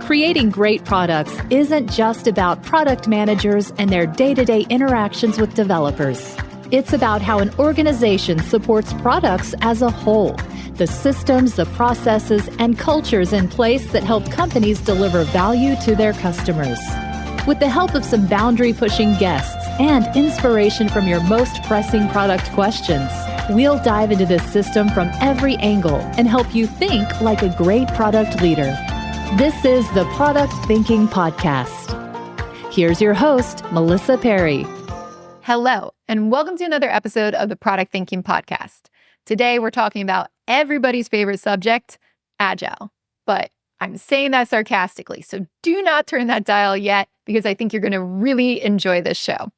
Creating great products isn't just about product managers and their day-to-day interactions with developers. It's about how an organization supports products as a whole, the systems, the processes, and cultures in place that help companies deliver value to their customers. With the help of some boundary-pushing guests and inspiration from your most pressing product questions, we'll dive into this system from every angle and help you think like a great product leader. This is the Product Thinking Podcast. Here's your host, Melissa Perri. Hello, and welcome to another episode of the Product Thinking Podcast. Today, we're talking about everybody's favorite subject, Agile. But I'm saying that sarcastically, so do not turn that dial yet, because I think you're going to really enjoy this show.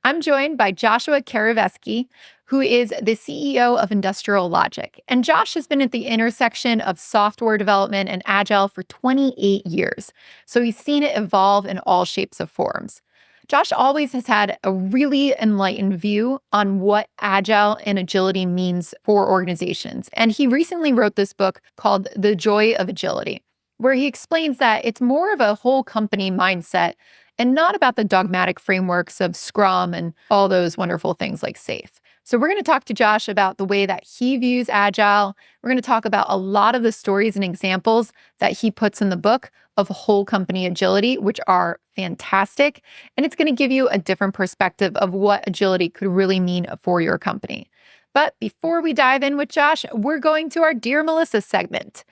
I'm joined by Joshua Kerievsky, who is the CEO of Industrial Logic. And Josh has been at the intersection of software development and Agile for 28 years. So he's seen it evolve in all shapes and forms. Josh always has had a really enlightened view on what Agile and agility means for organizations. And he recently wrote this book called The Joy of Agility, where he explains that it's more of a whole company mindset and not about the dogmatic frameworks of Scrum and all those wonderful things like SAFe. So we're going to talk to Josh about the way that he views Agile. We're going to talk about a lot of the stories and examples that he puts in the book of whole company agility, which are fantastic. And it's going to give you a different perspective of what agility could really mean for your company. But before we dive in with Josh, we're going to our Dear Melissa segment.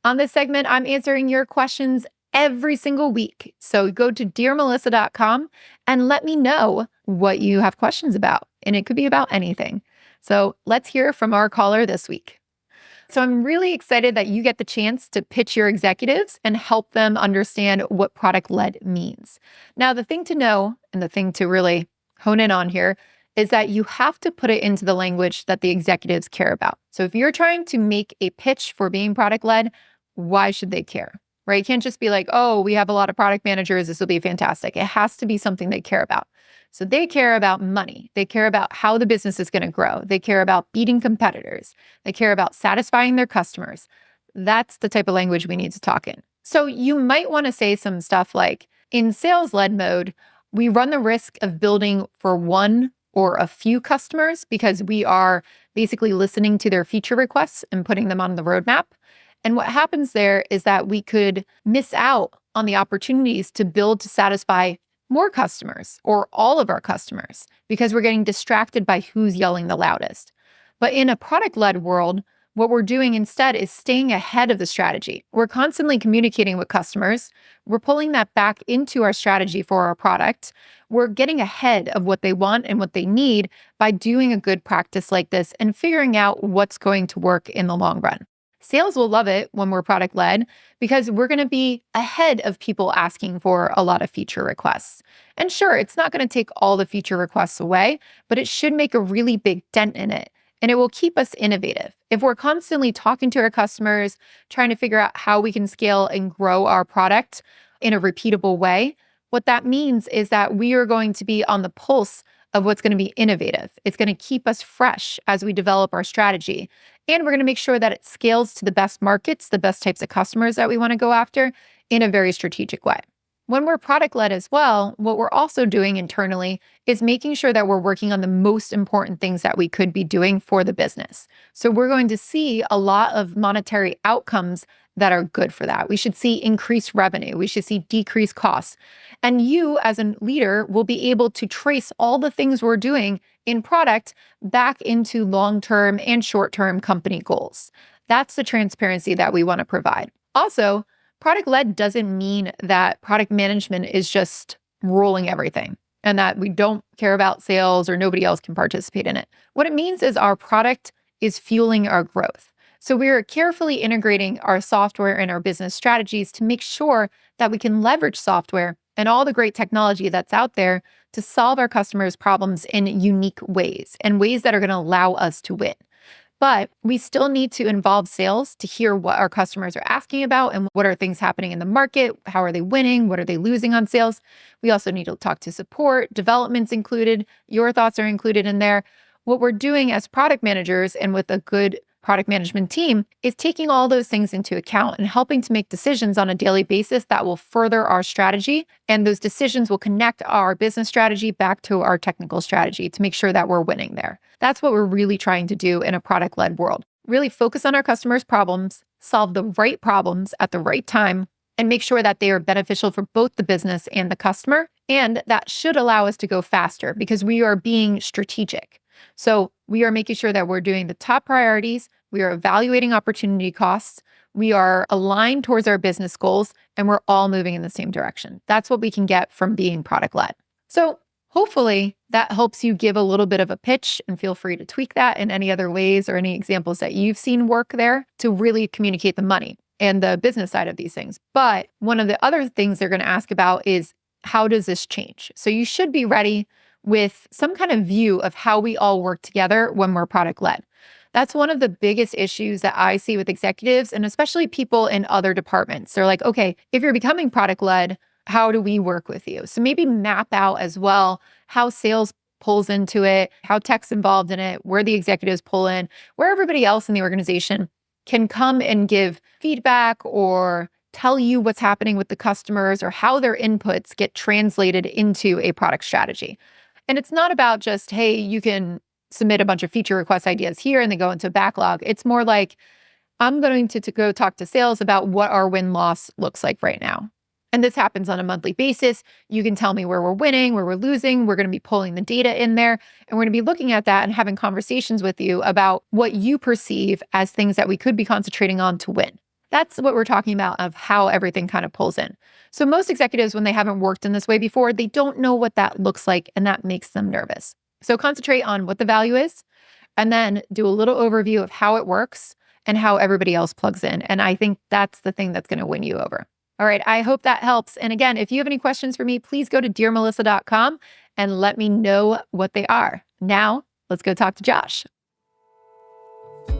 On this segment, I'm answering your questions every single week. So go to dearmelissa.com and let me know what you have questions about. And it could be about anything. So let's hear from our caller this week. So I'm really excited that you get the chance to pitch your executives and help them understand what product-led means. Now, the thing to know and the thing to really hone in on here is that you have to put it into the language that the executives care about. So if you're trying to make a pitch for being product-led, why should they care? Right? You can't just be like, oh, we have a lot of product managers, this will be fantastic. It has to be something they care about. So they care about money. They care about how the business is going to grow. They care about beating competitors. They care about satisfying their customers. That's the type of language we need to talk in. So you might want to say some stuff like, in sales-led mode, we run the risk of building for one or a few customers because we are basically listening to their feature requests and putting them on the roadmap. And what happens there is that we could miss out on the opportunities to build to satisfy more customers or all of our customers because we're getting distracted by who's yelling the loudest. But in a product-led world, what we're doing instead is staying ahead of the strategy. We're constantly communicating with customers. We're pulling that back into our strategy for our product. We're getting ahead of what they want and what they need by doing a good practice like this and figuring out what's going to work in the long run. Sales will love it when we're product-led because we're going to be ahead of people asking for a lot of feature requests. And sure, it's not going to take all the feature requests away, but it should make a really big dent in it. And it will keep us innovative. If we're constantly talking to our customers, trying to figure out how we can scale and grow our product in a repeatable way, what that means is that we are going to be on the pulse of what's going to be innovative. It's going to keep us fresh as we develop our strategy. And we're going to make sure that it scales to the best markets, the best types of customers that we want to go after in a very strategic way. When we're product-led as well, what we're also doing internally is making sure that we're working on the most important things that we could be doing for the business. So we're going to see a lot of monetary outcomes that are good for that. We should see increased revenue. We should see decreased costs. And you as a leader will be able to trace all the things we're doing in product back into long-term and short-term company goals. That's the transparency that we want to provide. Also, product-led doesn't mean that product management is just ruling everything and that we don't care about sales or nobody else can participate in it. What it means is our product is fueling our growth. So we are carefully integrating our software and our business strategies to make sure that we can leverage software and all the great technology that's out there to solve our customers' problems in unique ways and ways that are going to allow us to win. But we still need to involve sales to hear what our customers are asking about and what are things happening in the market, how are they winning, what are they losing on sales. We also need to talk to support, development's included, your thoughts are included in there. What we're doing as product managers and with a good product management team is taking all those things into account and helping to make decisions on a daily basis that will further our strategy. And those decisions will connect our business strategy back to our technical strategy to make sure that we're winning there. That's what we're really trying to do in a product-led world. Really focus on our customers' problems, solve the right problems at the right time, and make sure that they are beneficial for both the business and the customer. And that should allow us to go faster because we are being strategic. So we are making sure that we're doing the top priorities. We are evaluating opportunity costs. We are aligned towards our business goals, and we're all moving in the same direction. That's what we can get from being product-led. So hopefully that helps you give a little bit of a pitch, and feel free to tweak that in any other ways or any examples that you've seen work there to really communicate the money and the business side of these things. But one of the other things they're going to ask about is, how does this change? So you should be ready with some kind of view of how we all work together when we're product-led. That's one of the biggest issues that I see with executives and especially people in other departments. They're like, okay, if you're becoming product-led, how do we work with you? So maybe map out as well how sales pulls into it, how tech's involved in it, where the executives pull in, where everybody else in the organization can come and give feedback or tell you what's happening with the customers or how their inputs get translated into a product strategy. And it's not about just, hey, you can submit a bunch of feature request ideas here and they go into a backlog. It's more like, I'm going to go talk to sales about what our win-loss looks like right now. And this happens on a monthly basis. You can tell me where we're winning, where we're losing. We're going to be pulling the data in there. And we're going to be looking at that and having conversations with you about what you perceive as things that we could be concentrating on to win. That's what we're talking about of how everything kind of pulls in. So most executives, when they haven't worked in this way before, they don't know what that looks like, and that makes them nervous. So concentrate on what the value is, and then do a little overview of how it works and how everybody else plugs in. And I think that's the thing that's going to win you over. All right, I hope that helps. And again, if you have any questions for me, please go to dearmelissa.com and let me know what they are. Now, let's go talk to Josh.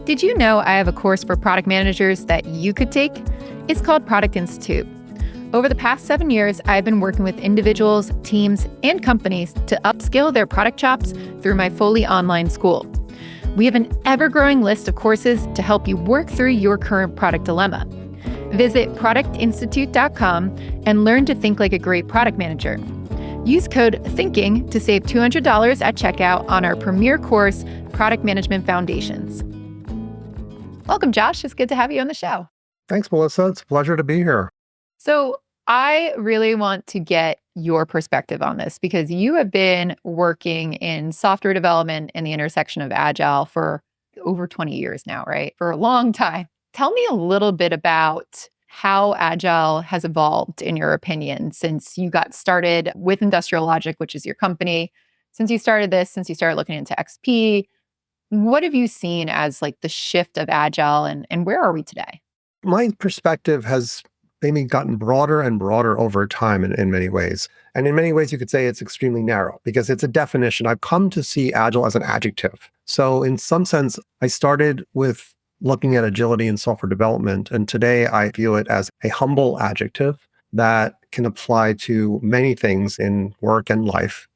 Did you know I have a course for product managers that you could take? It's called Product Institute. Over the past 7 years, I've been working with individuals, teams, and companies to upskill their product chops through my fully online school. We have an ever-growing list of courses to help you work through your current product dilemma. Visit productinstitute.com and learn to think like a great product manager. Use code THINKING to save $200 at checkout on our premier course, Product Management Foundations. Welcome, Josh. It's good to have you on the show. Thanks, Melissa. It's a pleasure to be here. So I really want to get your perspective on this because you have been working in software development in the intersection of Agile for over 20 years now, right? For a long time. Tell me a little bit about how Agile has evolved, in your opinion, since you got started with Industrial Logic, which is your company. Since you started this, since you started looking into XP, what have you seen as like the shift of Agile and where are we today? My perspective has maybe gotten broader and broader over time in many ways. And in many ways, you could say it's extremely narrow because it's a definition. I've come to see Agile as an adjective. So in some sense, I started with looking at agility in software development. And today I view it as a humble adjective that can apply to many things in work and life.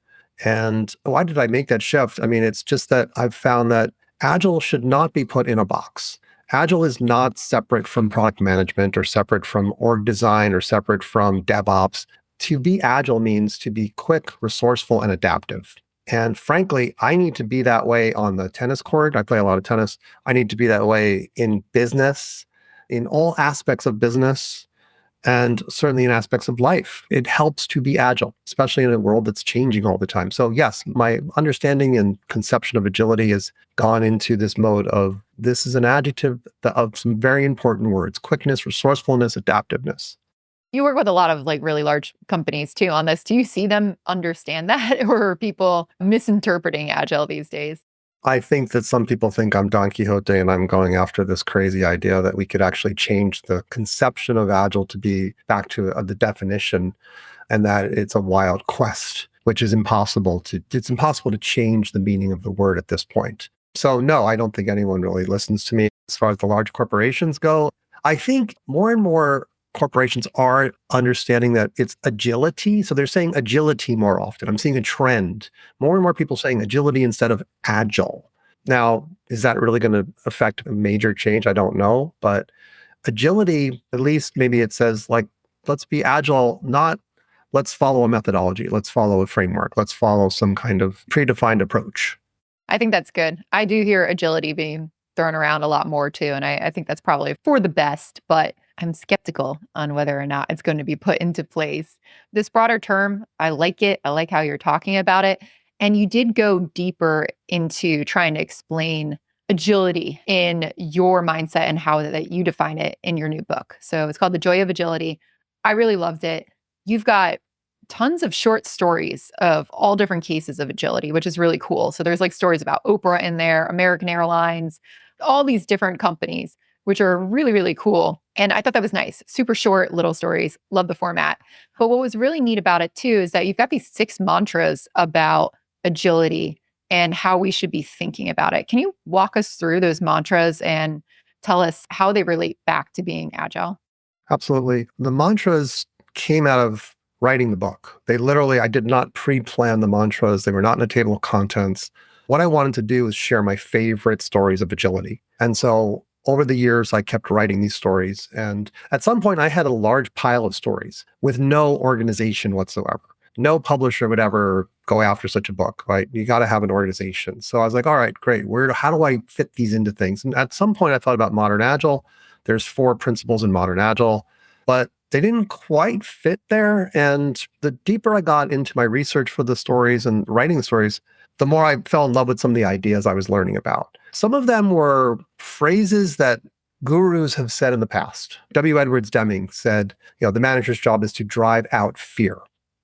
And why did I make that shift? I mean, it's just that I've found that Agile should not be put in a box. Agile is not separate from product management or separate from org design or separate from DevOps. To be Agile means to be quick, resourceful, and adaptive. And frankly, I need to be that way on the tennis court. I play a lot of tennis. I need to be that way in business, in all aspects of business, and certainly in aspects of life. It helps to be agile, especially in a world that's changing all the time. So yes, my understanding and conception of agility has gone into this mode of this is an adjective of some very important words: quickness, resourcefulness, adaptiveness. You work with a lot of like really large companies too on this. Do you see them understand that, or are people misinterpreting Agile these days? I think that some people think I'm Don Quixote and I'm going after this crazy idea that we could actually change the conception of Agile to be back to the definition, and that it's a wild quest, which is impossible to change the meaning of the word at this point. So no, I don't think anyone really listens to me. As far as the large corporations go, I think more and more corporations are understanding that it's agility. So they're saying agility more often. I'm seeing a trend. More and more people saying agility instead of agile. Now, is that really going to affect a major change? I don't know. But agility, at least maybe it says like, let's be agile, not let's follow a methodology. Let's follow a framework. Let's follow some kind of predefined approach. I think that's good. I do hear agility being thrown around a lot more too. And I think that's probably for the best, but I'm skeptical on whether or not it's going to be put into place. This broader term, I like it. I like how you're talking about it. And you did go deeper into trying to explain agility in your mindset and how that you define it in your new book. So it's called The Joy of Agility. I really loved it. You've got tons of short stories of all different cases of agility, which is really cool. So there's like stories about Oprah in there, American Airlines, all these different companies, which are really, really cool. And I thought that was nice. Super short little stories. Love the format. But what was really neat about it too is that you've got these 6 mantras about agility and how we should be thinking about it. Can you walk us through those mantras and tell us how they relate back to being agile? Absolutely. The mantras came out of writing the book. I did not pre-plan the mantras. They were not in a table of contents. What I wanted to do was share my favorite stories of agility. And so over the years, I kept writing these stories. And at some point, I had a large pile of stories with no organization whatsoever. No publisher would ever go after such a book, right? You got to have an organization. So I was like, all right, great. How do I fit these into things? And at some point, I thought about modern Agile. There's 4 principles in modern Agile, but they didn't quite fit there. And the deeper I got into my research for the stories and writing the stories, the more I fell in love with some of the ideas I was learning about. Some of them were phrases that gurus have said in the past. W. Edwards Deming said, the manager's job is to drive out fear.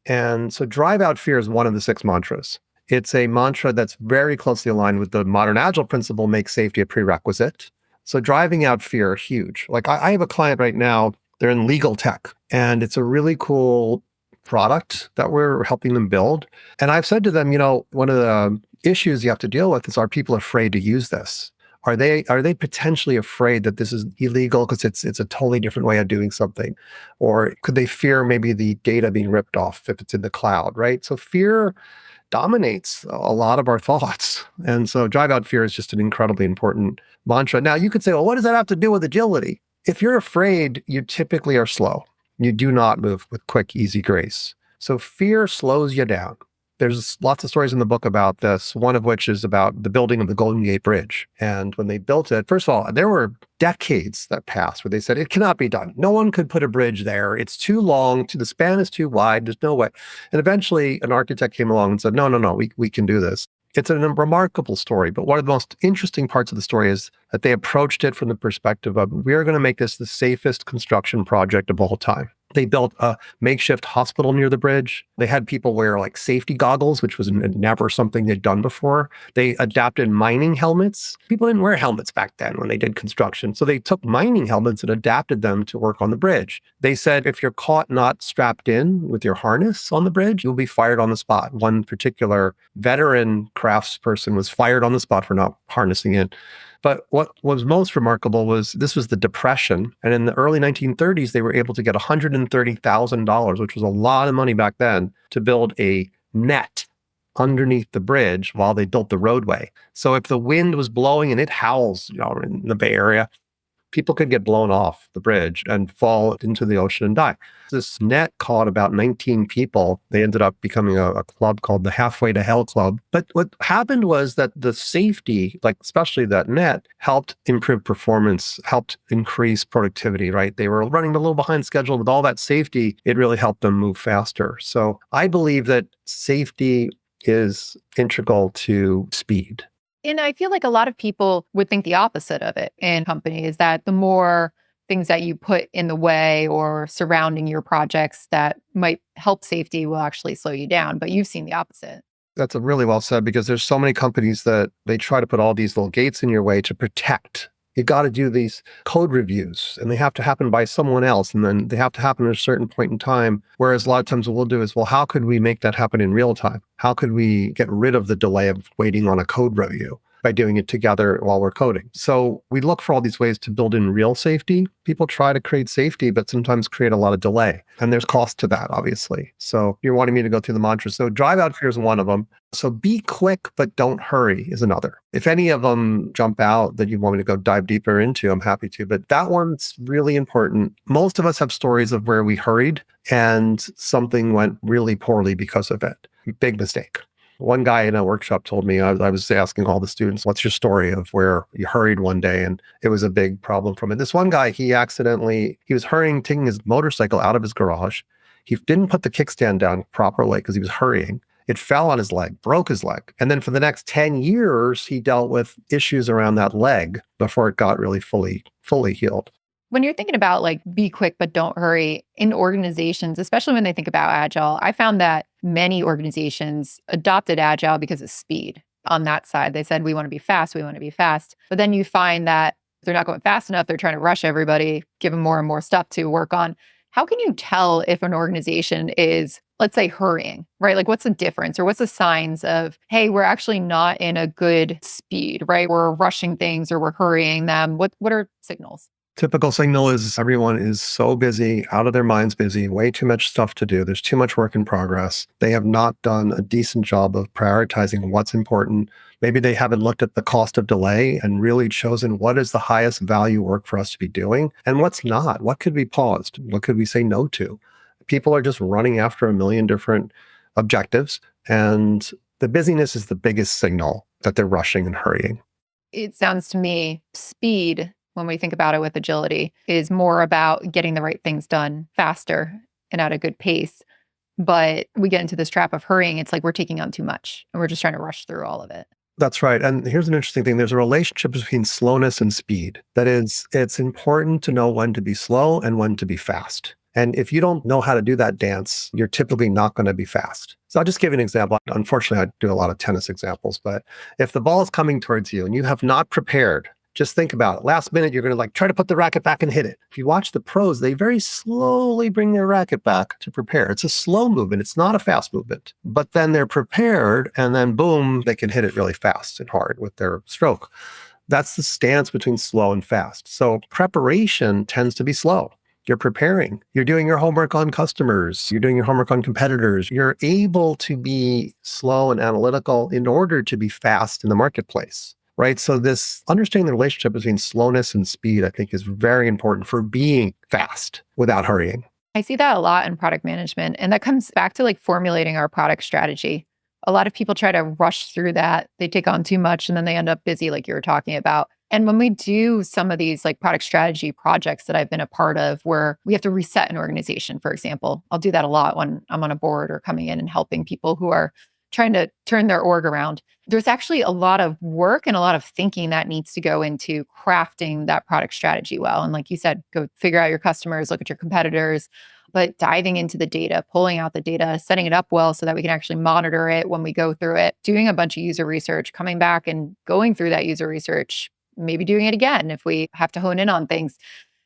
And so drive out fear is one of the 6 mantras. It's a mantra that's very closely aligned with the modern Agile principle, make safety a prerequisite. So driving out fear, huge. Like I have a client right now, they're in legal tech, and it's a really cool product that we're helping them build. And I've said to them, one of the issues you have to deal with is, are people afraid to use this? Are they potentially afraid that this is illegal because it's a totally different way of doing something? Or could they fear maybe the data being ripped off if it's in the cloud, right? So fear dominates a lot of our thoughts. And so drive out fear is just an incredibly important mantra. Now you could say, well, what does that have to do with agility? If you're afraid, you typically are slow. You do not move with quick, easy grace. So fear slows you down. There's lots of stories in the book about this, one of which is about the building of the Golden Gate Bridge. And when they built it, first of all, there were decades that passed where they said, it cannot be done. No one could put a bridge there. It's too long. The span is too wide. There's no way. And eventually an architect came along and said, no, we can do this. It's a remarkable story, but one of the most interesting parts of the story is that they approached it from the perspective of, we are going to make this the safest construction project of all time. They built a makeshift hospital near the bridge. They had people wear like safety goggles, which was never something they'd done before. They adapted mining helmets. People didn't wear helmets back then when they did construction. So they took mining helmets and adapted them to work on the bridge. They said, if you're caught not strapped in with your harness on the bridge, you'll be fired on the spot. One particular veteran craftsperson was fired on the spot for not harnessing in. But what was most remarkable was this was the Depression. And in the early 1930s, they were able to get $130,000, which was a lot of money back then, to build a net underneath the bridge while they built the roadway. So if the wind was blowing, and it howls, in the Bay Area, people could get blown off the bridge and fall into the ocean and die. This net caught about 19 people. They ended up becoming a club called the Halfway to Hell Club. But what happened was that the safety, like especially that net, helped improve performance, helped increase productivity, right? They were running a little behind schedule. With all that safety, it really helped them move faster. So I believe that safety is integral to speed. And I feel like a lot of people would think the opposite of it in companies, that the more things that you put in the way or surrounding your projects that might help safety will actually slow you down. But you've seen the opposite. That's a really well said, because there's so many companies that they try to put all these little gates in your way to protect. You got to do these code reviews, and they have to happen by someone else, and then they have to happen at a certain point in time. Whereas a lot of times what we'll do is, well, how could we make that happen in real time? How could we get rid of the delay of waiting on a code review? by doing it together while we're coding. So we look for all these ways to build in real safety. People try to create safety, but sometimes create a lot of delay. And there's cost to that, obviously. So you're wanting me to go through the mantras. So drive out fear is one of them. So be quick, but don't hurry is another. If any of them jump out that you want me to go dive deeper into, I'm happy to. But that one's really important. Most of us have stories of where we hurried and something went really poorly because of it. Big mistake. One guy in a workshop told me, I was asking all the students, what's your story of where you hurried one day? And it was a big problem from it. This one guy, he was hurrying, taking his motorcycle out of his garage. He didn't put the kickstand down properly because he was hurrying. It fell on his leg, broke his leg. And then for the next 10 years, he dealt with issues around that leg before it got really fully healed. When you're thinking about like be quick, but don't hurry in organizations, especially when they think about Agile, I found that many organizations adopted Agile because of speed on that side. They said, we want to be fast. We want to be fast. But then you find that they're not going fast enough. They're trying to rush everybody, give them more and more stuff to work on. How can you tell if an organization is, let's say, hurrying, right? Like what's the difference or what's the signs of, hey, we're actually not in a good speed, right? We're rushing things or we're hurrying them. What are signals? Typical signal is everyone is so busy, out of their minds busy, way too much stuff to do. There's too much work in progress. They have not done a decent job of prioritizing what's important. Maybe they haven't looked at the cost of delay and really chosen what is the highest value work for us to be doing and what's not. What could be paused? What could we say no to? People are just running after a million different objectives, and the busyness is the biggest signal that they're rushing and hurrying. It sounds to me speed, when we think about it with agility, is more about getting the right things done faster and at a good pace. But we get into this trap of hurrying. It's like we're taking on too much and we're just trying to rush through all of it. That's right. And here's an interesting thing. There's a relationship between slowness and speed. That is, it's important to know when to be slow and when to be fast. And if you don't know how to do that dance, you're typically not going to be fast. So I'll just give you an example. Unfortunately, I do a lot of tennis examples, but if the ball is coming towards you and you have not prepared, just think about it. Last minute, you're going to try to put the racket back and hit it. If you watch the pros, they very slowly bring their racket back to prepare. It's a slow movement. It's not a fast movement. But then they're prepared and then boom, they can hit it really fast and hard with their stroke. That's the stance between slow and fast. So preparation tends to be slow. You're preparing. You're doing your homework on customers. You're doing your homework on competitors. You're able to be slow and analytical in order to be fast in the marketplace. Right. So this understanding the relationship between slowness and speed, I think, is very important for being fast without hurrying. I see that a lot in product management. And that comes back to like formulating our product strategy. A lot of people try to rush through that. They take on too much and then they end up busy, like you were talking about. And when we do some of these like product strategy projects that I've been a part of where we have to reset an organization, for example, I'll do that a lot when I'm on a board or coming in and helping people who are trying to turn their org around. There's actually a lot of work and a lot of thinking that needs to go into crafting that product strategy well. And like you said, go figure out your customers, look at your competitors, but diving into the data, pulling out the data, setting it up well so that we can actually monitor it when we go through it, doing a bunch of user research, coming back and going through that user research, maybe doing it again if we have to hone in on things.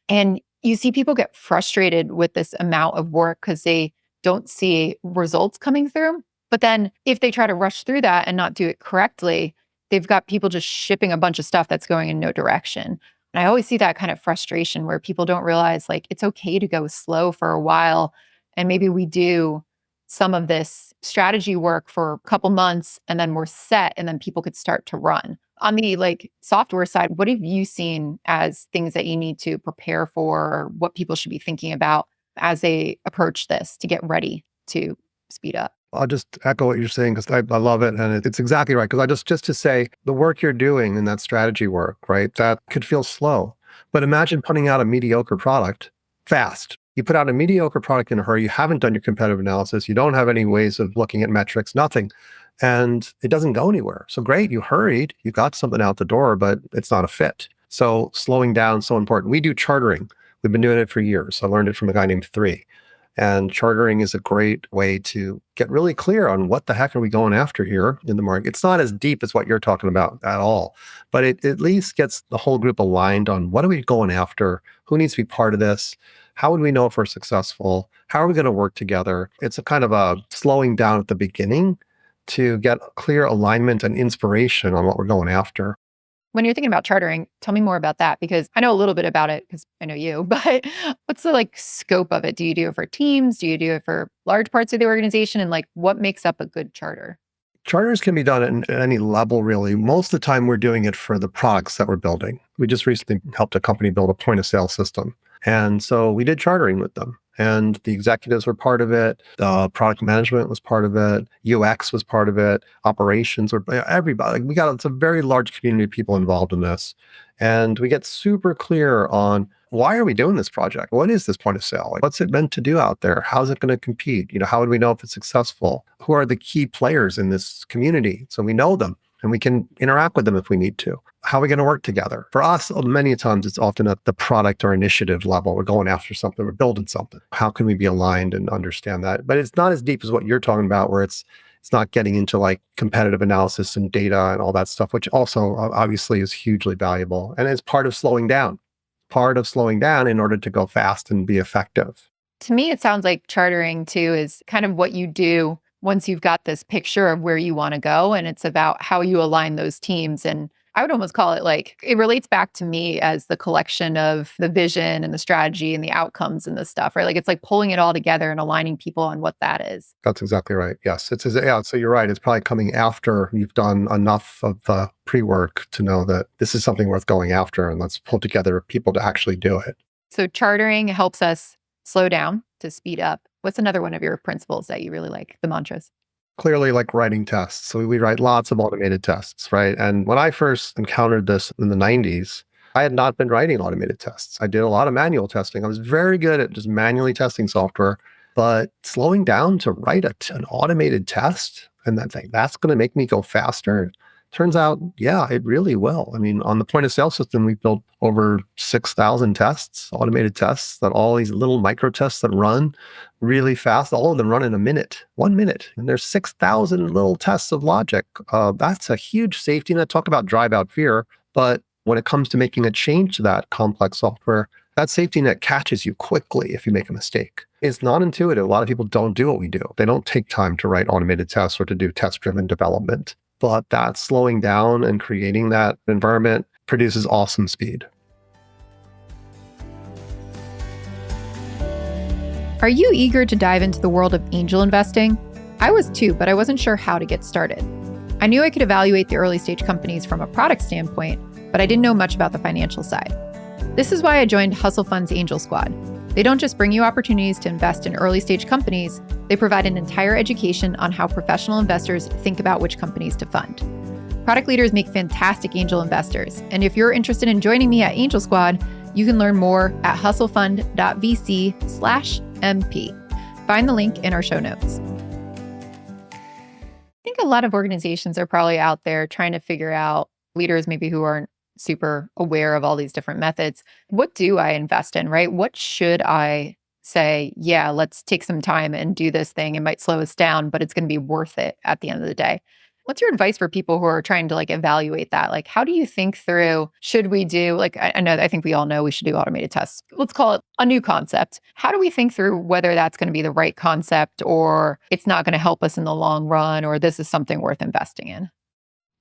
And you see people get frustrated with this amount of work because they don't see results coming through. But then if they try to rush through that and not do it correctly, they've got people just shipping a bunch of stuff that's going in no direction. And I always see that kind of frustration where people don't realize like it's okay to go slow for a while. And maybe we do some of this strategy work for a couple months and then we're set and then people could start to run. On the like software side, what have you seen as things that you need to prepare for or what people should be thinking about as they approach this to get ready to speed up? I'll just echo what you're saying because I love it. And it's exactly right. Because I just to say the work you're doing in that strategy work, right, that could feel slow. But imagine putting out a mediocre product fast. You put out a mediocre product in a hurry. You haven't done your competitive analysis. You don't have any ways of looking at metrics, nothing. And it doesn't go anywhere. So great, you hurried, you got something out the door, but it's not a fit. So slowing down is so important. We do chartering. We've been doing it for years. I learned it from a guy named 3. And chartering is a great way to get really clear on what the heck are we going after here in the market. It's not as deep as what you're talking about at all, but it at least gets the whole group aligned on what are we going after? Who needs to be part of this? How would we know if we're successful? How are we going to work together? It's a kind of a slowing down at the beginning to get clear alignment and inspiration on what we're going after. When you're thinking about chartering, tell me more about that because I know a little bit about it because I know you, but what's the scope of it? Do you do it for teams? Do you do it for large parts of the organization? And what makes up a good charter? Charters can be done at any level, really. Most of the time, we're doing it for the products that we're building. We just recently helped a company build a point of sale system. And so we did chartering with them. And the executives were part of it. Product management was part of it. UX was part of it. Operations were everybody. It's a very large community of people involved in this. And we get super clear on why are we doing this project? What is this point of sale? What's it meant to do out there? How's it going to compete? How would we know if it's successful? Who are the key players in this community? So we know them and we can interact with them if we need to. How are we going to work together? For us, many times it's often at the product or initiative level. We're going after something, we're building something. How can we be aligned and understand that? But it's not as deep as what you're talking about, where it's not getting into competitive analysis and data and all that stuff, which also obviously is hugely valuable. And it's part of slowing down in order to go fast and be effective. To me, it sounds like chartering too is kind of what you do once you've got this picture of where you want to go. And it's about how you align those teams. And I would almost call it it relates back to me as the collection of the vision and the strategy and the outcomes and the stuff, right? It's pulling it all together and aligning people on what that is. That's exactly right. Yes. So you're right. It's probably coming after you've done enough of the pre-work to know that this is something worth going after, and let's pull together people to actually do it. So chartering helps us slow down to speed up. What's another one of your principles that you really like, the mantras? Clearly, writing tests. So we write lots of automated tests, right? And when I first encountered this in the 90s, I had not been writing automated tests. I did a lot of manual testing. I was very good at just manually testing software, but slowing down to write an automated test and that's going to make me go faster. Turns out, yeah, it really will. On the point of sale system, we built over 6,000 tests, automated tests, that all these little micro tests that run really fast. All of them run in 1 minute. And there's 6,000 little tests of logic. That's a huge safety net. Talk about drive out fear. But when it comes to making a change to that complex software, that safety net catches you quickly if you make a mistake. It's not intuitive. A lot of people don't do what we do. They don't take time to write automated tests or to do test-driven development. But that slowing down and creating that environment produces awesome speed. Are you eager to dive into the world of angel investing? I was too, but I wasn't sure how to get started. I knew I could evaluate the early stage companies from a product standpoint, but I didn't know much about the financial side. This is why I joined Hustle Fund's Angel Squad. They don't just bring you opportunities to invest in early stage companies, they provide an entire education on how professional investors think about which companies to fund. Product leaders make fantastic angel investors, and if you're interested in joining me at Angel Squad, you can learn more at hustlefund.vc/MP. Find the link in our show notes. I think a lot of organizations are probably out there trying to figure out, leaders maybe who aren't super aware of all these different methods. What do I invest in, right? What should I say, yeah, let's take some time and do this thing. It might slow us down, but it's going to be worth it at the end of the day. What's your advice for people who are trying to evaluate that? How do you think through, should we do, I think we all know we should do automated tests. Let's call it a new concept. How do we think through whether that's going to be the right concept or it's not going to help us in the long run or this is something worth investing in?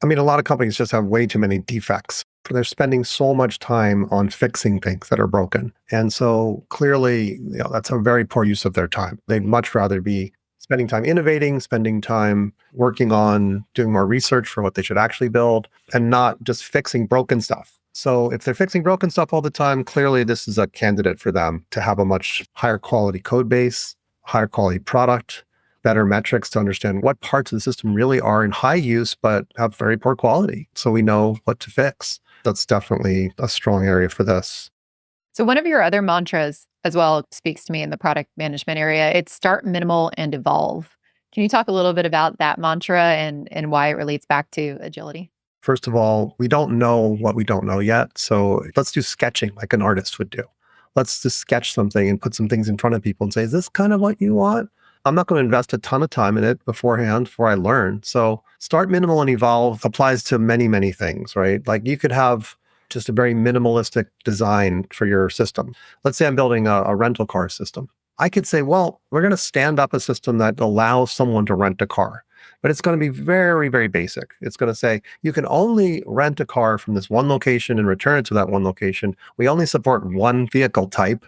A lot of companies just have way too many defects. They're spending so much time on fixing things that are broken. And so clearly, that's a very poor use of their time. They'd much rather be spending time innovating, spending time working on doing more research for what they should actually build, and not just fixing broken stuff. So if they're fixing broken stuff all the time, clearly this is a candidate for them to have a much higher quality code base, higher quality product, better metrics to understand what parts of the system really are in high use, but have very poor quality. So we know what to fix. That's definitely a strong area for this. So one of your other mantras as well speaks to me in the product management area. It's start minimal and evolve. Can you talk a little bit about that mantra and why it relates back to agility? First of all, we don't know what we don't know yet. So let's do sketching like an artist would do. Let's just sketch something and put some things in front of people and say, is this kind of what you want? I'm not going to invest a ton of time in it beforehand before I learn. So start minimal and evolve applies to many, many things, right? You could have just a very minimalistic design for your system. Let's say I'm building a rental car system. I could say, well, we're going to stand up a system that allows someone to rent a car. but it's going to be very, very basic. It's going to say, you can only rent a car from this one location and return it to that one location. We only support one vehicle type,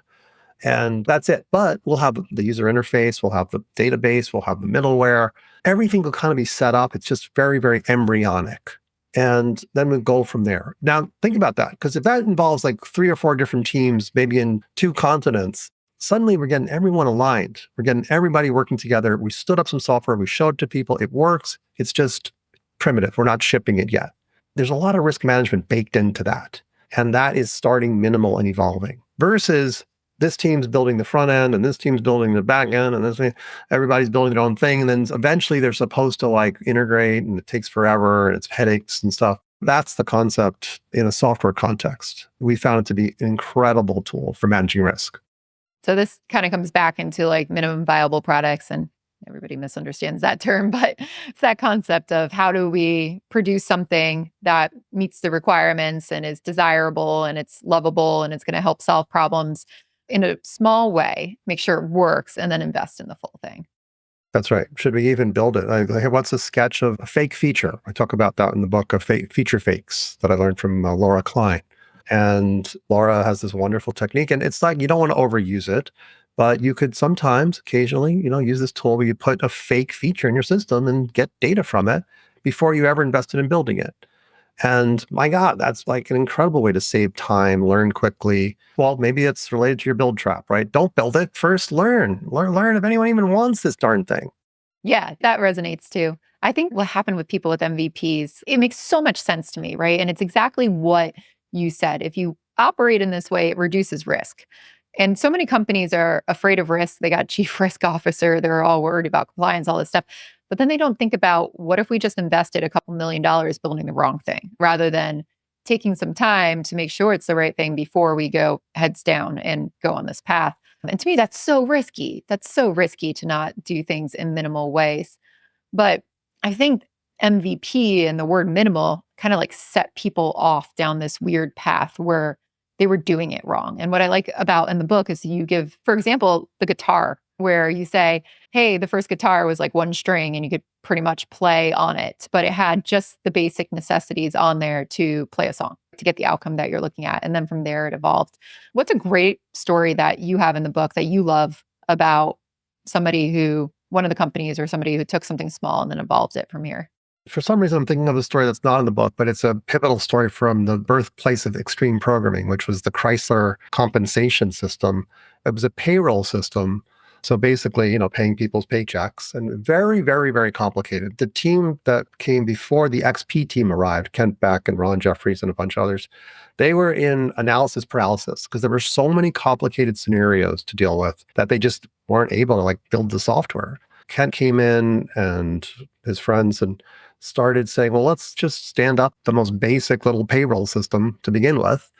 and that's it. But we'll have the user interface, we'll have the database, we'll have the middleware. Everything will kind of be set up. It's just very, very embryonic. And then we go from there. Now, think about that, because if that involves like 3 or 4 different teams, maybe in 2 continents, suddenly we're getting everyone aligned. We're getting everybody working together. We stood up some software. We showed it to people. It works. It's just primitive. We're not shipping it yet. There's a lot of risk management baked into that. And that is starting minimal and evolving versus this team's building the front end and this team's building the back end and everybody's building their own thing. And then eventually they're supposed to like integrate and it takes forever and it's headaches and stuff. That's the concept in a software context. We found it to be an incredible tool for managing risk. So this kind of comes back into like minimum viable products, and everybody misunderstands that term, but it's that concept of how do we produce something that meets the requirements and is desirable and it's lovable and it's going to help solve problems in a small way, make sure it works, and then invest in the full thing. That's right. Should we even build it? What's a sketch of a fake feature? I talk about that in the book of feature fakes that I learned from Laura Klein. And Laura has this wonderful technique. And it's like, you don't want to overuse it, but you could sometimes, occasionally, use this tool where you put a fake feature in your system and get data from it before you ever invested in building it. And my God, that's like an incredible way to save time, learn quickly. Well, maybe it's related to your build trap, right? Don't build it. First, learn if anyone even wants this darn thing. Yeah, that resonates too. I think what happened with people with MVPs, it makes so much sense to me, right? And it's exactly what you said. If you operate in this way, it reduces risk. And so many companies are afraid of risk. They got chief risk officer. They're all worried about compliance, all this stuff. But then they don't think about what if we just invested a couple $1 million building the wrong thing rather than taking some time to make sure it's the right thing before we go heads down and go on this path. And to me, that's so risky. That's so risky to not do things in minimal ways. But I think MVP and the word minimal kind of like set people off down this weird path where they were doing it wrong. And what I like about in the book is you give, for example, the guitar, where you say, hey, the first guitar was like 1 string and you could pretty much play on it, but it had just the basic necessities on there to play a song, to get the outcome that you're looking at. And then from there, it evolved. What's a great story that you have in the book that you love about one of the companies or somebody who took something small and then evolved it from here? For some reason, I'm thinking of a story that's not in the book, but it's a pivotal story from the birthplace of extreme programming, which was the Chrysler compensation system. It was a payroll system. So basically, paying people's paychecks, and very, very, very complicated. The team that came before the XP team arrived, Kent Beck and Ron Jeffries and a bunch of others, they were in analysis paralysis because there were so many complicated scenarios to deal with that they just weren't able to build the software. Kent came in and his friends and started saying, well, let's just stand up the most basic little payroll system to begin with.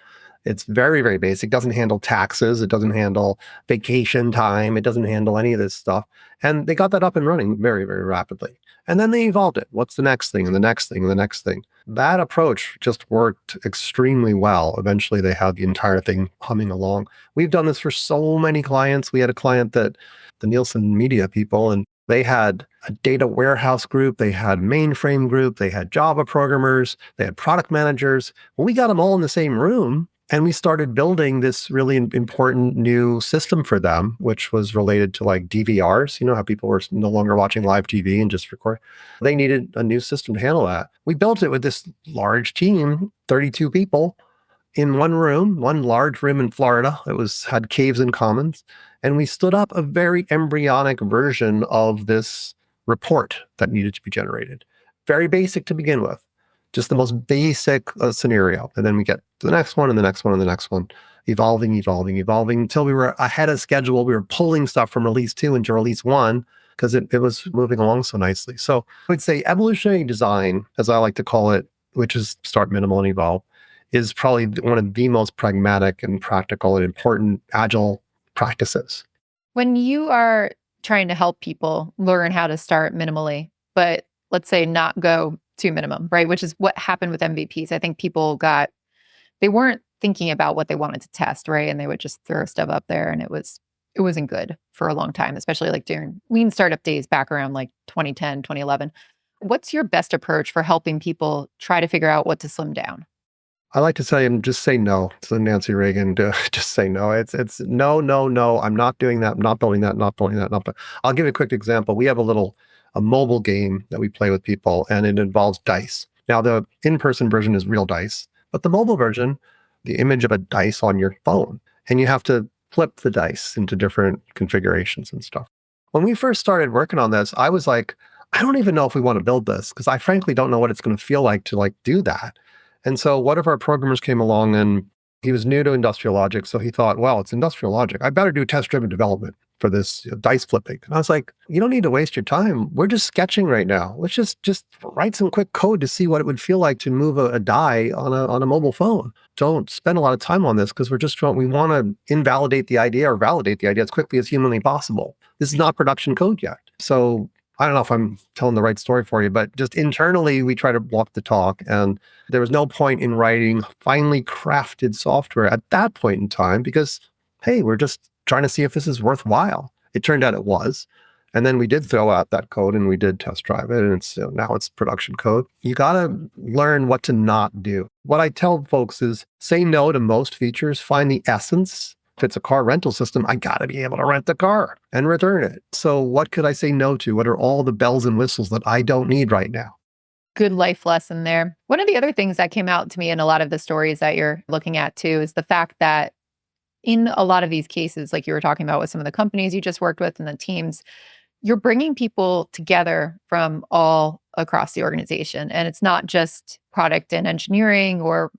It's very, very basic. It doesn't handle taxes. It doesn't handle vacation time. It doesn't handle any of this stuff. And they got that up and running very, very rapidly. And then they evolved it. What's the next thing and the next thing and the next thing? That approach just worked extremely well. Eventually, they had the entire thing humming along. We've done this for so many clients. We had a client the Nielsen Media people, and they had a data warehouse group, they had mainframe group, they had Java programmers, they had product managers. Well, we got them all in the same room, and we started building this really important new system for them, which was related to DVRs, how people were no longer watching live TV and just record. They needed a new system to handle that. We built it with this large team, 32 people, in one room, one large room in Florida. It had caves and commons. And we stood up a very embryonic version of this report that needed to be generated. Very basic to begin with, just the most basic scenario. And then we get to the next one and the next one and the next one, evolving until we were ahead of schedule. We were pulling stuff from release 2 into release 1 because it was moving along so nicely. So I would say evolutionary design, as I like to call it, which is start minimal and evolve, is probably one of the most pragmatic and practical and important Agile practices. When you are trying to help people learn how to start minimally, but let's say not go to minimum, right? Which is what happened with MVPs. I think people they weren't thinking about what they wanted to test, right? And they would just throw stuff up there, and it wasn't good for a long time, especially during lean startup days back around 2010, 2011. What's your best approach for helping people try to figure out what to slim down? I like to say, and just say no. So Nancy Reagan, just say no. It's no, no, no. I'm not doing that. I'm not building that. Not building that. I'll give you a quick example. We have a mobile game that we play with people, and it involves dice. Now, the in-person version is real dice, but the mobile version, the image of a dice on your phone, and you have to flip the dice into different configurations and stuff. When we first started working on this, I was like, I don't even know if we want to build this because I frankly don't know what it's going to feel like to do that. And so one of our programmers came along and he was new to industrial logic. So he thought, well, it's industrial logic. I better do test-driven development for this dice flipping. And I was like, you don't need to waste your time. We're just sketching right now. Let's just write some quick code to see what it would feel like to move a die on a mobile phone. Don't spend a lot of time on this because we want to invalidate the idea or validate the idea as quickly as humanly possible. This is not production code yet. So I don't know if I'm telling the right story for you, but just internally, we try to walk the talk. And there was no point in writing finely crafted software at that point in time because, hey, we're just trying to see if this is worthwhile. It turned out it was. And then we did throw out that code and we did test drive it. And now it's production code. You got to learn what to not do. What I tell folks is say no to most features, find the essence. If it's a car rental system, I got to be able to rent the car and return it. So what could I say no to? What are all the bells and whistles that I don't need right now? Good life lesson there. One of the other things that came out to me in a lot of the stories that you're looking at too is the fact that in a lot of these cases, like you were talking about with some of the companies you just worked with and the teams, you're bringing people together from all across the organization. And it's not just product and engineering or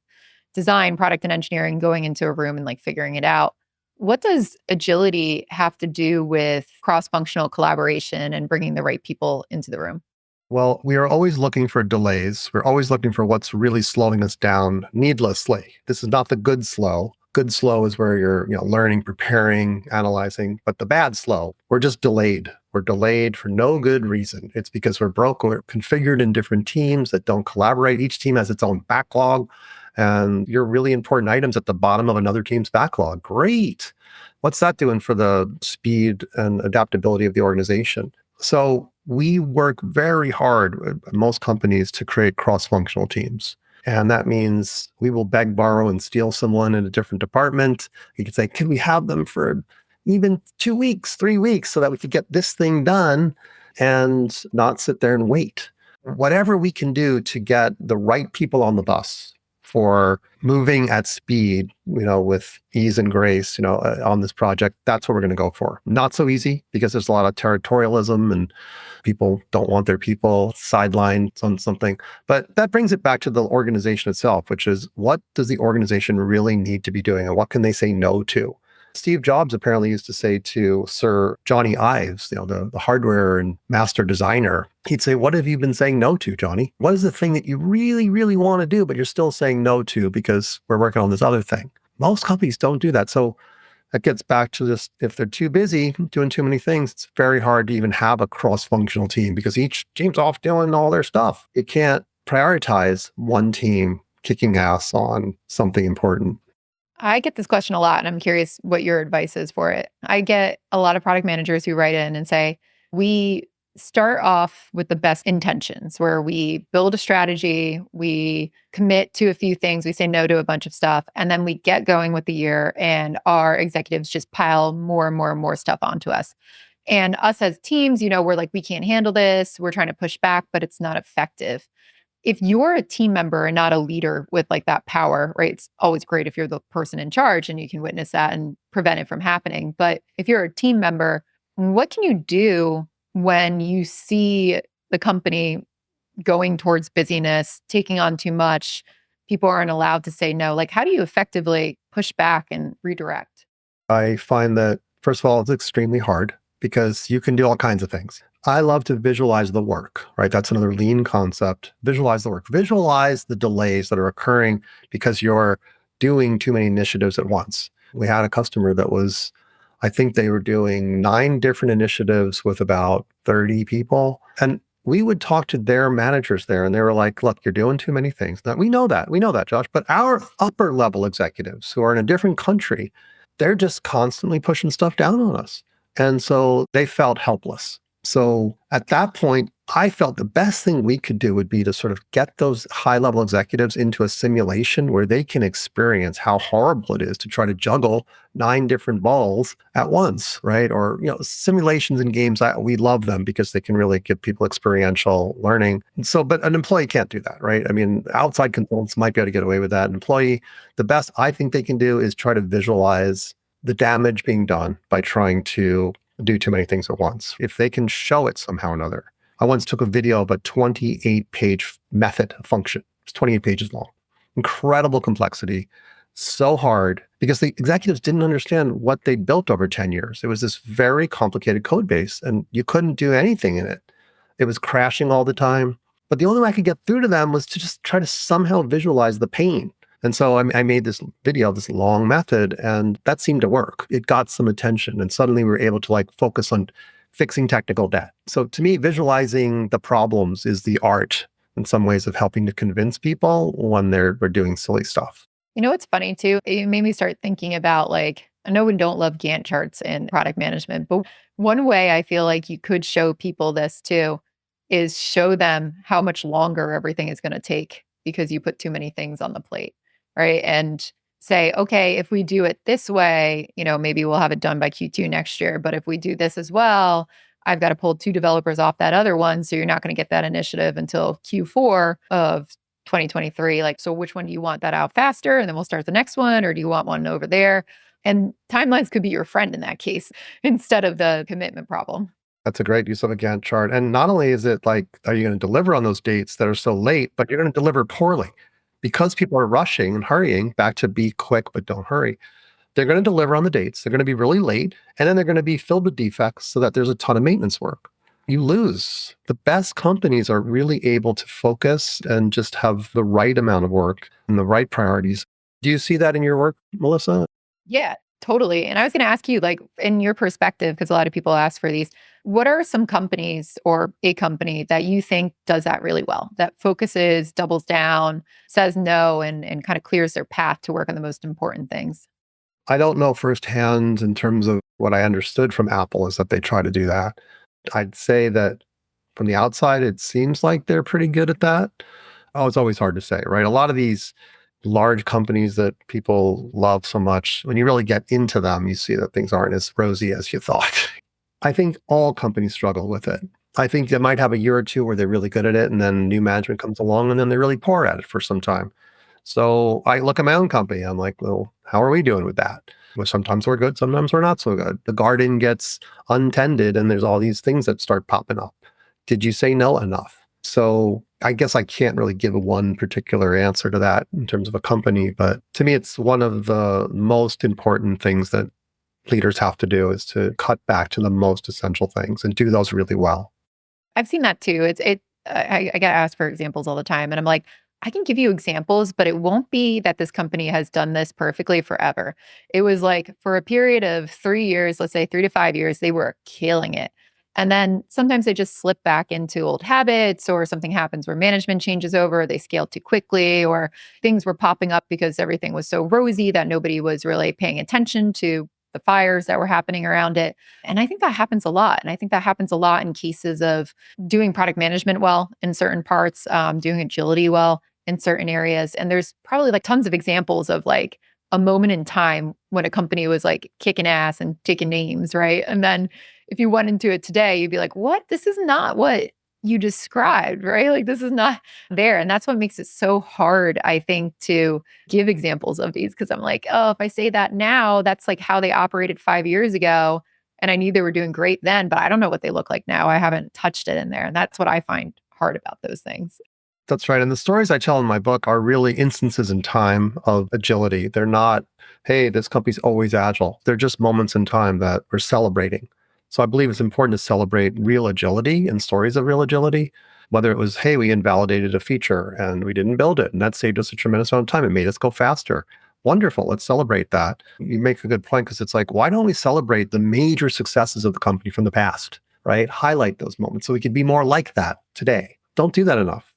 design, product and engineering going into a room and figuring it out. What does agility have to do with cross-functional collaboration and bringing the right people into the room? Well, we are always looking for delays. We're always looking for what's really slowing us down needlessly. This is not the good slow. Good slow is where you're learning, preparing, analyzing. But the bad slow, we're just delayed. We're delayed for no good reason. It's because we're broke. We're configured in different teams that don't collaborate. Each team has its own backlog. And your really important items at the bottom of another team's backlog. Great. What's that doing for the speed and adaptability of the organization? So we work very hard at most companies to create cross-functional teams. And that means we will beg, borrow, and steal someone in a different department. You could say, can we have them for even 2 weeks, 3 weeks, so that we could get this thing done and not sit there and wait? Whatever we can do to get the right people on the bus for moving at speed, with ease and grace, on this project, that's what we're going to go for. Not so easy because there's a lot of territorialism and people don't want their people sidelined on something. But that brings it back to the organization itself, which is what does the organization really need to be doing and what can they say no to? Steve Jobs apparently used to say to Sir Johnny Ives, the hardware and master designer, he'd say, what have you been saying no to, Johnny? What is the thing that you really, really want to do, but you're still saying no to because we're working on this other thing? Most companies don't do that. So that gets back to just, if they're too busy doing too many things, it's very hard to even have a cross-functional team because each team's off doing all their stuff. You can't prioritize one team kicking ass on something important. I get this question a lot, and I'm curious what your advice is for it. I get a lot of product managers who write in and say, we start off with the best intentions, where we build a strategy, we commit to a few things, we say no to a bunch of stuff, and then we get going with the year, and our executives just pile more and more and more stuff onto us. And us as teams, we're like, we can't handle this, we're trying to push back, but it's not effective. If you're a team member and not a leader with that power, right? It's always great if you're the person in charge and you can witness that and prevent it from happening. But if you're a team member, what can you do when you see the company going towards busyness, taking on too much, people aren't allowed to say no? How do you effectively push back and redirect? I find that, first of all, it's extremely hard because you can do all kinds of things. I love to visualize the work, right? That's another lean concept. Visualize the work. Visualize the delays that are occurring because you're doing too many initiatives at once. We had a customer that I think they were doing 9 different initiatives with about 30 people. And we would talk to their managers there and they were like, look, you're doing too many things. Now, we know that, Josh, but our upper level executives who are in a different country, they're just constantly pushing stuff down on us. And so they felt helpless. So at that point, I felt the best thing we could do would be to sort of get those high-level executives into a simulation where they can experience how horrible it is to try to juggle 9 different balls at once, right? Or, simulations in games, we love them because they can really give people experiential learning. So, but an employee can't do that, right? I mean, outside consultants might be able to get away with that. An employee, the best I think they can do is try to visualize the damage being done by trying to do too many things at once. If they can show it somehow or another. I once took a video of a 28-page method function. It's 28 pages long. Incredible complexity. So hard because the executives didn't understand what they'd built over 10 years. It was this very complicated code base and you couldn't do anything in it. It was crashing all the time. But the only way I could get through to them was to just try to somehow visualize the pain. And so I made this video, this long method, and that seemed to work. It got some attention, and suddenly we were able to focus on fixing technical debt. So to me, visualizing the problems is the art in some ways of helping to convince people when we're doing silly stuff. You know what's funny too? It made me start thinking about I know we don't love Gantt charts in product management, but one way I feel like you could show people this too is show them how much longer everything is going to take because you put too many things on the plate. Right. And say, okay, if we do it this way, maybe we'll have it done by Q2 next year. But if we do this as well, I've got to pull 2 developers off that other one. So you're not going to get that initiative until Q4 of 2023. So which one do you want that out faster? And then we'll start the next one. Or do you want one over there? And timelines could be your friend in that case instead of the commitment problem. That's a great use of a Gantt chart. And not only is it are you going to deliver on those dates that are so late, but you're going to deliver poorly. Because people are rushing and hurrying, back to be quick, but don't hurry, they're going to deliver on the dates. They're going to be really late, and then they're going to be filled with defects so that there's a ton of maintenance work. You lose. The best companies are really able to focus and just have the right amount of work and the right priorities. Do you see that in your work, Melissa? Yeah, totally. And I was going to ask you, in your perspective, because a lot of people ask for these, what are some companies or a company that you think does that really well, that focuses, doubles down, says no, and kind of clears their path to work on the most important things? I don't know firsthand in terms of what I understood from Apple is that they try to do that. I'd say that from the outside, it seems like they're pretty good at that. Oh, it's always hard to say, right? A lot of these large companies that people love so much, when you really get into them, you see that things aren't as rosy as you thought. I think all companies struggle with it. I think they might have a year or two where they're really good at it, and then new management comes along, and then they're really poor at it for some time. So I look at my own company. I'm like, well, how are we doing with that? Well, sometimes we're good, sometimes we're not so good. The garden gets untended, and there's all these things that start popping up. Did you say no enough? So I guess I can't really give one particular answer to that in terms of a company, but to me, it's one of the most important things that leaders have to do is to cut back to the most essential things and do those really well. I've seen that too. I get asked for examples all the time, and I'm like, I can give you examples, but it won't be that this company has done this perfectly forever. It was for a period of 3 years, let's say 3 to 5 years, they were killing it. And then sometimes they just slip back into old habits, or something happens where management changes over, they scale too quickly, or things were popping up because everything was so rosy that nobody was really paying attention to the fires that were happening around it. And I think that happens a lot. And I think that happens a lot in cases of doing product management well in certain parts, doing agility well in certain areas. And there's probably tons of examples of a moment in time when a company was kicking ass and taking names, right? And then if you went into it today, you'd be like, what? This is not what you described, right? This is not there. And that's what makes it so hard, I think, to give examples of these. Because I'm like, oh, if I say that now, that's how they operated 5 years ago. And I knew they were doing great then, but I don't know what they look like now. I haven't touched it in there. And that's what I find hard about those things. That's right. And the stories I tell in my book are really instances in time of agility. They're not, hey, this company's always agile. They're just moments in time that we're celebrating. So I believe it's important to celebrate real agility and stories of real agility, whether it was, hey, we invalidated a feature and we didn't build it, and that saved us a tremendous amount of time. It made us go faster. Wonderful. Let's celebrate that. You make a good point because it's why don't we celebrate the major successes of the company from the past, right? Highlight those moments so we can be more like that today. Don't do that enough.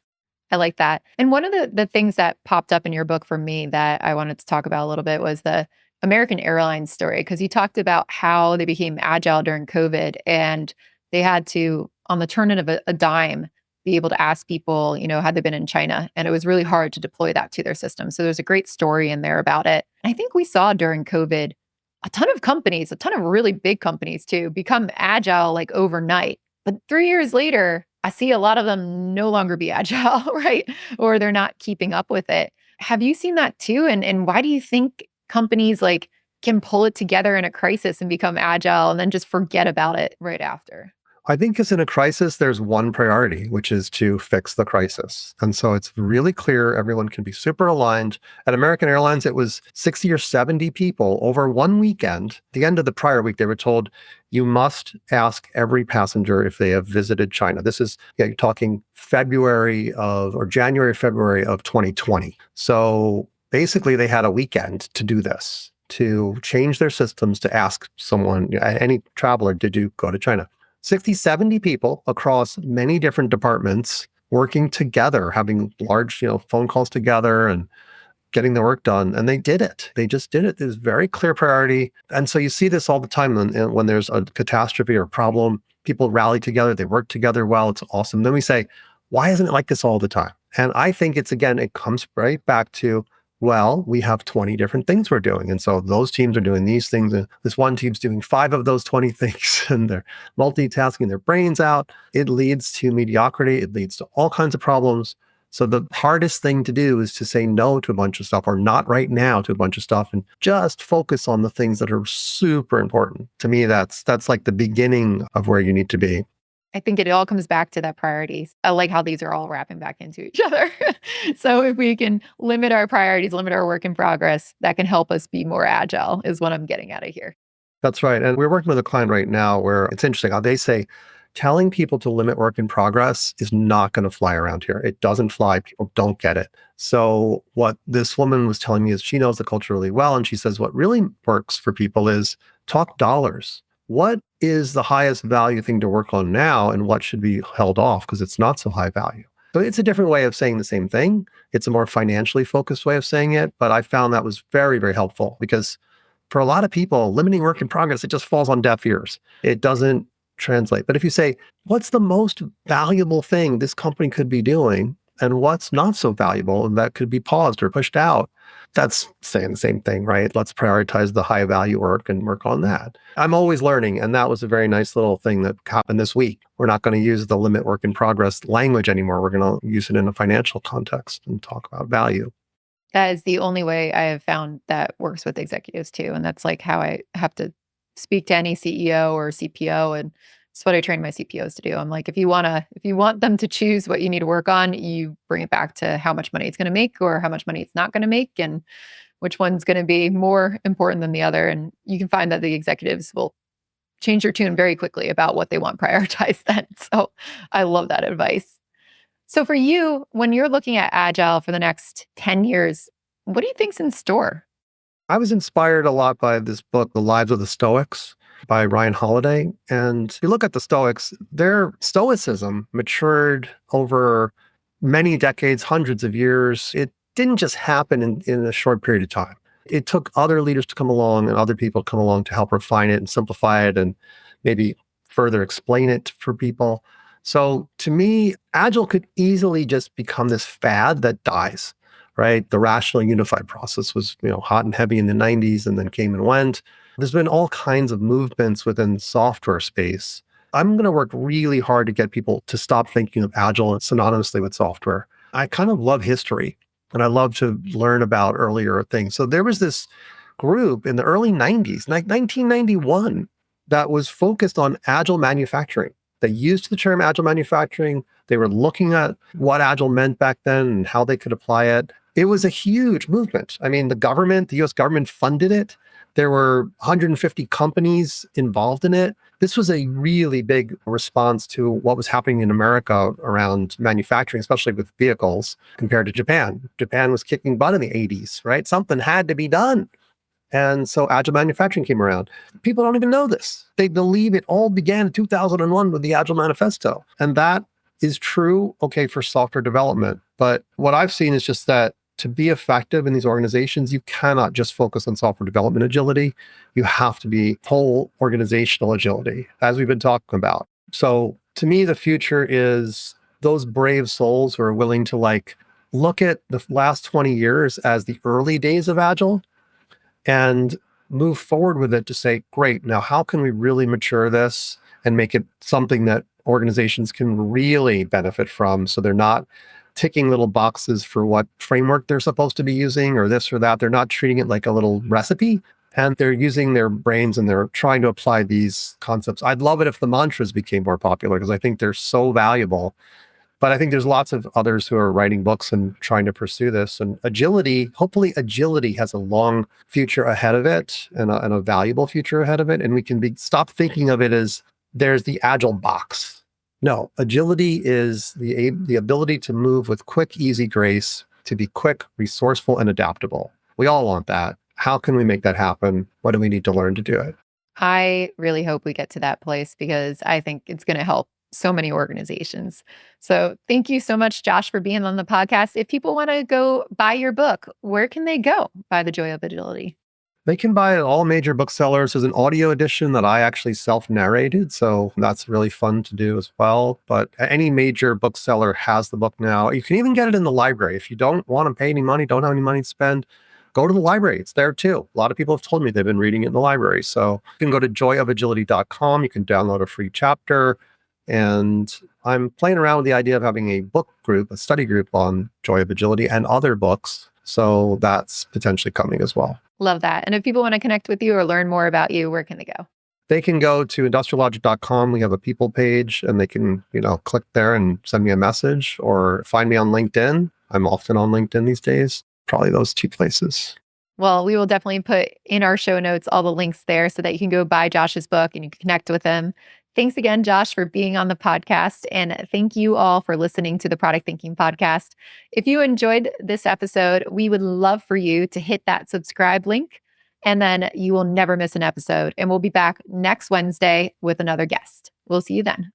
I like that. And one of the things that popped up in your book for me that I wanted to talk about a little bit was the American Airlines story, because you talked about how they became agile during COVID and they had to, on the turn of a dime, be able to ask people, had they been in China? And it was really hard to deploy that to their system. So there's a great story in there about it. I think we saw during COVID a ton of companies, a ton of really big companies too, become agile like overnight. But 3 years later, I see a lot of them no longer be agile, right? Or they're not keeping up with it. Have you seen that too? And why do you think companies like can pull it together in a crisis and become agile and then just forget about it right after? I think because in a crisis, there's one priority, which is to fix the crisis. And so it's really clear everyone can be super aligned. At American Airlines, it was 60 or 70 people over one weekend. The end of the prior week, they were told, you must ask every passenger if they have visited China. This is, you're talking January, February of 2020. So basically, they had a weekend to do this, to change their systems, to ask someone, any traveler, did you go to China? 60, 70 people across many different departments working together, having large, phone calls together and getting the work done. And they did it. They just did it. There's very clear priority. And so you see this all the time when there's a catastrophe or problem, people rally together, they work together well. It's awesome. Then we say, why isn't it like this all the time? And I think it comes right back to, well, we have 20 different things we're doing. And so those teams are doing these things. And this one team's doing 5 of those 20 things and they're multitasking their brains out. It leads to mediocrity. It leads to all kinds of problems. So the hardest thing to do is to say no to a bunch of stuff or not right now to a bunch of stuff and just focus on the things that are super important. To me, that's like the beginning of where you need to be. I think it all comes back to that priorities. I like how these are all wrapping back into each other. So if we can limit our priorities, limit our work in progress, that can help us be more agile is what I'm getting out of here. That's right. And we're working with a client right now where it's interesting how they say, telling people to limit work in progress is not going to fly around here. It doesn't fly. People don't get it. So what this woman was telling me is she knows the culture really well. And she says, what really works for people is talk dollars. What is the highest value thing to work on now and what should be held off because it's not so high value? So it's a different way of saying the same thing. It's a more financially focused way of saying it. But I found that was very, very helpful because for a lot of people, limiting work in progress, it just falls on deaf ears. It doesn't translate. But if you say, what's the most valuable thing this company could be doing and what's not so valuable and that could be paused or pushed out, that's saying the same thing, right? Let's prioritize the high value work and work on that. I'm always learning. And that was a very nice little thing that happened this week. We're not going to use the limit work in progress language anymore. We're going to use it in a financial context and talk about value. That is the only way I have found that works with executives too. And that's like how I have to speak to any CEO or CPO. And it's what I train my CPOs to do. I'm like, if you want them to choose what you need to work on, you bring it back to how much money it's going to make or how much money it's not going to make and which one's going to be more important than the other. And you can find that the executives will change their tune very quickly about what they want prioritized then. So I love that advice. So for you, when you're looking at Agile for the next 10 years, what do you think's in store? I was inspired a lot by this book, The Lives of the Stoics, by Ryan Holiday. And if you look at the Stoics, their stoicism matured over many decades, hundreds of years. It didn't just happen in a short period of time. It took other leaders to come along and other people to come along to help refine it and simplify it and maybe further explain it for people. So to me, Agile could easily just become this fad that dies, right? The rational unified process was, hot and heavy in the 90s and then came and went. There's been all kinds of movements within software space. I'm going to work really hard to get people to stop thinking of Agile synonymously with software. I kind of love history and I love to learn about earlier things. So there was this group in the early 90s, like 1991, that was focused on Agile manufacturing. They used the term Agile manufacturing. They were looking at what Agile meant back then and how they could apply it. It was a huge movement. I mean, the US government funded it. There were 150 companies involved in it. This was a really big response to what was happening in America around manufacturing, especially with vehicles, compared to Japan. Japan was kicking butt in the 80s, right? Something had to be done. And so Agile manufacturing came around. People don't even know this. They believe it all began in 2001 with the Agile Manifesto. And that is true, okay, for software development. But what I've seen is just that to be effective in these organizations, you cannot just focus on software development agility. You have to be whole organizational agility, as we've been talking about. So to me, the future is those brave souls who are willing to look at the last 20 years as the early days of Agile and move forward with it to say, great, now how can we really mature this and make it something that organizations can really benefit from, so they're not ticking little boxes for what framework they're supposed to be using or this or that. They're not treating it like a little recipe, and they're using their brains and they're trying to apply these concepts. I'd love it if the mantras became more popular because I think they're so valuable. But I think there's lots of others who are writing books and trying to pursue this. And agility, hopefully agility has a long future ahead of it and a valuable future ahead of it. And we can stop thinking of it as there's the agile box. No, agility is the ability to move with quick, easy grace, to be quick, resourceful, and adaptable. We all want that. How can we make that happen? What do we need to learn to do it? I really hope we get to that place because I think it's going to help so many organizations. So thank you so much, Josh, for being on the podcast. If people want to go buy your book, where can they go buy The Joy of Agility? They can buy it at all major booksellers. There's an audio edition that I actually self-narrated, so that's really fun to do as well. But any major bookseller has the book now. You can even get it in the library. If you don't want to pay any money, don't have any money to spend, go to the library. It's there too. A lot of people have told me they've been reading it in the library. So you can go to joyofagility.com. You can download a free chapter. And I'm playing around with the idea of having a book group, a study group on Joy of Agility and other books. So that's potentially coming as well. Love that. And if people want to connect with you or learn more about you, where can they go? They can go to industriallogic.com. We have a people page and they can, click there and send me a message or find me on LinkedIn. I'm often on LinkedIn these days. Probably those two places. Well, we will definitely put in our show notes all the links there so that you can go buy Josh's book and you can connect with him. Thanks again, Josh, for being on the podcast. And thank you all for listening to the Product Thinking Podcast. If you enjoyed this episode, we would love for you to hit that subscribe link, and then you will never miss an episode. And we'll be back next Wednesday with another guest. We'll see you then.